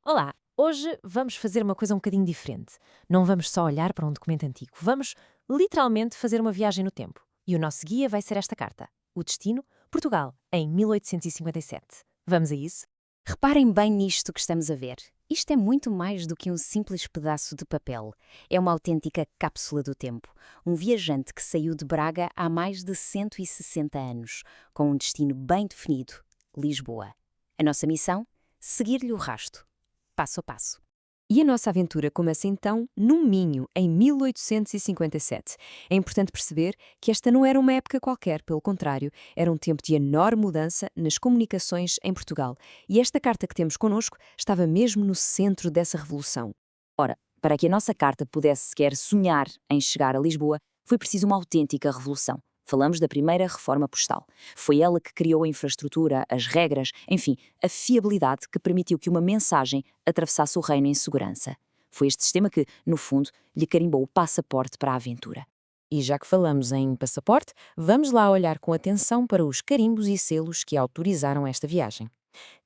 Olá! Hoje vamos fazer uma coisa um bocadinho diferente. Não vamos só olhar para um documento antigo, vamos literalmente fazer uma viagem no tempo. E o nosso guia vai ser esta carta: O Destino, Portugal, em 1857. Vamos a isso? Reparem bem nisto que estamos a ver. Isto é muito mais do que um simples pedaço de papel. É uma autêntica cápsula do tempo. Um viajante que saiu de Braga há mais de 160 anos, com um destino bem definido: Lisboa. A nossa missão? Seguir-lhe o rasto, passo a passo. E a nossa aventura começa então no Minho, em 1857. É importante perceber que esta não era uma época qualquer, pelo contrário, era um tempo de enorme mudança nas comunicações em Portugal. E esta carta que temos connosco estava mesmo no centro dessa revolução. Ora, para que a nossa carta pudesse sequer sonhar em chegar a Lisboa, foi preciso uma autêntica revolução. Falamos da primeira reforma postal. Foi ela que criou a infraestrutura, as regras, enfim, a fiabilidade que permitiu que uma mensagem atravessasse o reino em segurança. Foi este sistema que, no fundo, lhe carimbou o passaporte para a aventura. E já que falamos em passaporte, vamos lá olhar com atenção para os carimbos e selos que autorizaram esta viagem.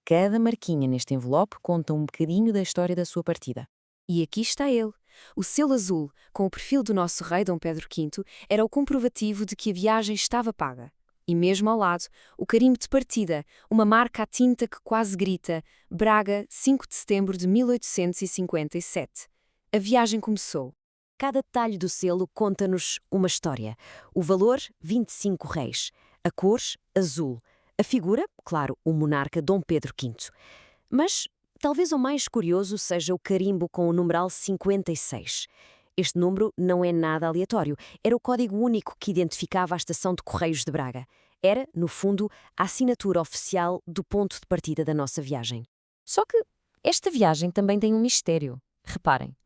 Cada marquinha neste envelope conta um bocadinho da história da sua partida. E aqui está ele. O selo azul, com o perfil do nosso rei Dom Pedro V, era o comprovativo de que a viagem estava paga. E mesmo ao lado, o carimbo de partida, uma marca à tinta que quase grita: Braga, 5 de setembro de 1857. A viagem começou. Cada detalhe do selo conta-nos uma história. O valor, 25 réis. A cor, azul. A figura, claro, o monarca Dom Pedro V. Mas talvez o mais curioso seja o carimbo com o numeral 56. Este número não é nada aleatório. Era o código único que identificava a estação de Correios de Braga. Era, no fundo, a assinatura oficial do ponto de partida da nossa viagem. Só que esta viagem também tem um mistério. Reparem.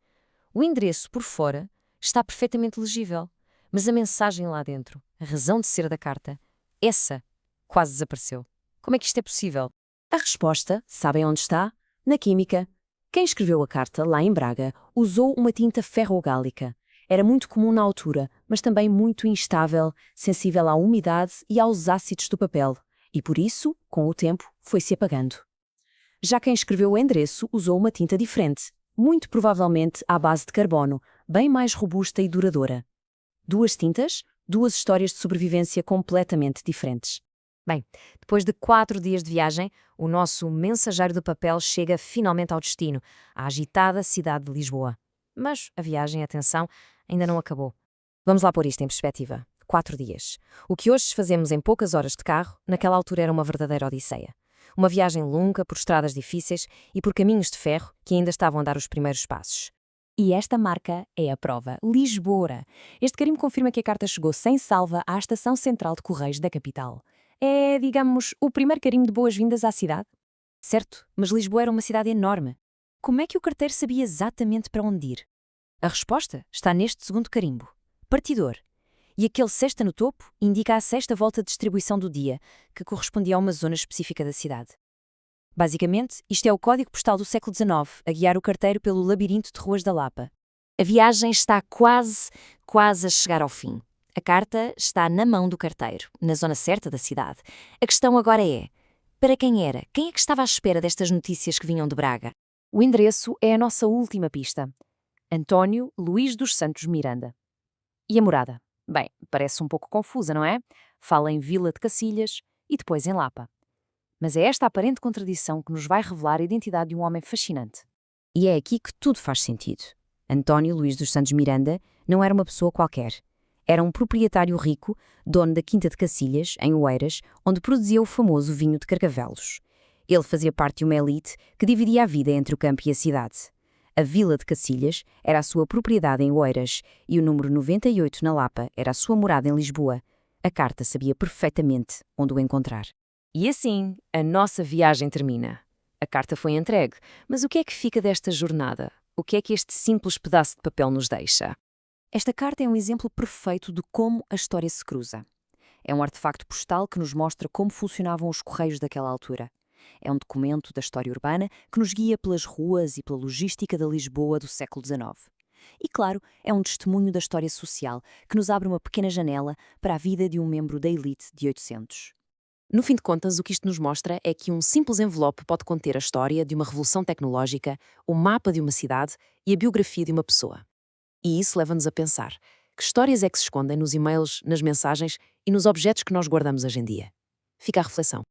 O endereço por fora está perfeitamente legível, mas a mensagem lá dentro, a razão de ser da carta, essa quase desapareceu. Como é que isto é possível? A resposta, sabem onde está? Na química. Quem escreveu a carta, lá em Braga, usou uma tinta ferrogálica. Era muito comum na altura, mas também muito instável, sensível à umidade e aos ácidos do papel. E por isso, com o tempo, foi-se apagando. Já quem escreveu o endereço usou uma tinta diferente, muito provavelmente à base de carbono, bem mais robusta e duradoura. Duas tintas, duas histórias de sobrevivência completamente diferentes. Bem, depois de 4 dias de viagem, o nosso mensageiro do papel chega finalmente ao destino, à agitada cidade de Lisboa. Mas a viagem, atenção, ainda não acabou. Vamos lá pôr isto em perspectiva. 4 dias. O que hoje fazemos em poucas horas de carro, naquela altura era uma verdadeira odisseia. Uma viagem longa por estradas difíceis e por caminhos de ferro que ainda estavam a dar os primeiros passos. E esta marca é a prova, Lisboa. Este carimbo confirma que a carta chegou sem salva à estação central de Correios da capital. É, digamos, o primeiro carimbo de boas-vindas à cidade? Certo, mas Lisboa era uma cidade enorme. Como é que o carteiro sabia exatamente para onde ir? A resposta está neste segundo carimbo: partidor. E aquele sexta no topo indica a sexta volta de distribuição do dia, que correspondia a uma zona específica da cidade. Basicamente, isto é o código postal do século XIX, a guiar o carteiro pelo labirinto de ruas da Lapa. A viagem está quase a chegar ao fim. A carta está na mão do carteiro, na zona certa da cidade. A questão agora é: para quem era? Quem é que estava à espera destas notícias que vinham de Braga? O endereço é a nossa última pista. António Luís dos Santos Miranda. E a morada? Bem, parece um pouco confusa, não é? Fala em Vila de Cacilhas e depois em Lapa. Mas é esta aparente contradição que nos vai revelar a identidade de um homem fascinante. E é aqui que tudo faz sentido. António Luís dos Santos Miranda não era uma pessoa qualquer. Era um proprietário rico, dono da Quinta de Cacilhas, em Oeiras, onde produzia o famoso vinho de Carcavelos. Ele fazia parte de uma elite que dividia a vida entre o campo e a cidade. A Vila de Cacilhas era a sua propriedade em Oeiras e o número 98 na Lapa era a sua morada em Lisboa. A carta sabia perfeitamente onde o encontrar. E assim, a nossa viagem termina. A carta foi entregue, mas o que é que fica desta jornada? O que é que este simples pedaço de papel nos deixa? Esta carta é um exemplo perfeito de como a história se cruza. É um artefacto postal que nos mostra como funcionavam os correios daquela altura. É um documento da história urbana que nos guia pelas ruas e pela logística da Lisboa do século XIX. E, claro, é um testemunho da história social que nos abre uma pequena janela para a vida de um membro da elite de 800. No fim de contas, o que isto nos mostra é que um simples envelope pode conter a história de uma revolução tecnológica, o mapa de uma cidade e a biografia de uma pessoa. E isso leva-nos a pensar: que histórias é que se escondem nos e-mails, nas mensagens e nos objetos que nós guardamos hoje em dia? Fica a reflexão.